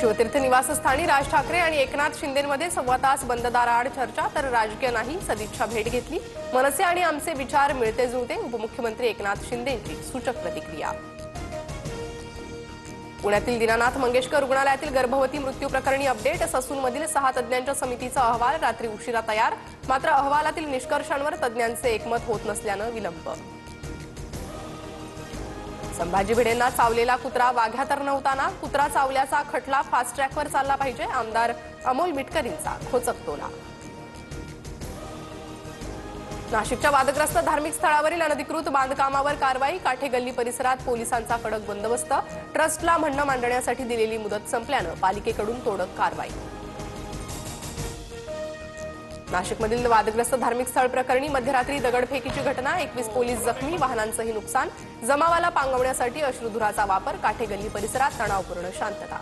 शिवतीर्थ निवासस्थानी राज ठाकरे आणि एकनाथ शिंदेंमध्ये सव्वा तास बंद दाराआड चर्चा, तर राजकीय नाही सदिच्छा भेट घेतली। मनसे आणि आमचे विचार मिळते जुळते, उपमुख्यमंत्री एकनाथ शिंदेंची सूचक प्रतिक्रिया। पुण्यातील दीनानाथ मंगेशकर रुग्णालयातील गर्भवती मृत्यू प्रकरणी अपडेट। ससूनमधील 6 तज्ज्ञांच्या समितीचा अहवाल रात्री उशिरा तयार, मात्र अहवालातील निष्कर्षांवर तज्ज्ञांचे एकमत होत नसल्याने विलंब। संभाजी भिडेंना चावलेला कुत्रा वाघ्या तर नव्हता ना, कुत्रा चावल्याचा खटला फास्ट ट्रॅकवर चालला पाहिजे, आमदार अमोल मिटकरींचा खोचक टोला। नाशिकच्या वादग्रस्त धार्मिक स्थळावरील अनधिकृत बांधकामावर कारवाई, काठे गल्ली परिसरात पोलिसांचा कडक बंदोबस्त। ट्रस्टला म्हणणं मांडण्यासाठी दिलेली मुदत संपल्यानं पालिकेकडून तोडक कारवाई। नाशिकमधील वादग्रस्त धार्मिक स्थळ प्रकरणी मध्यरात्री दगडफेकीची घटना, 21 पोलीस जखमी, वाहनांचंही नुकसान। जमावाला पांगवण्यासाठी अश्रुधुराचा वापर, काठे गल्ली परिसरात तणावपूर्ण शांतता।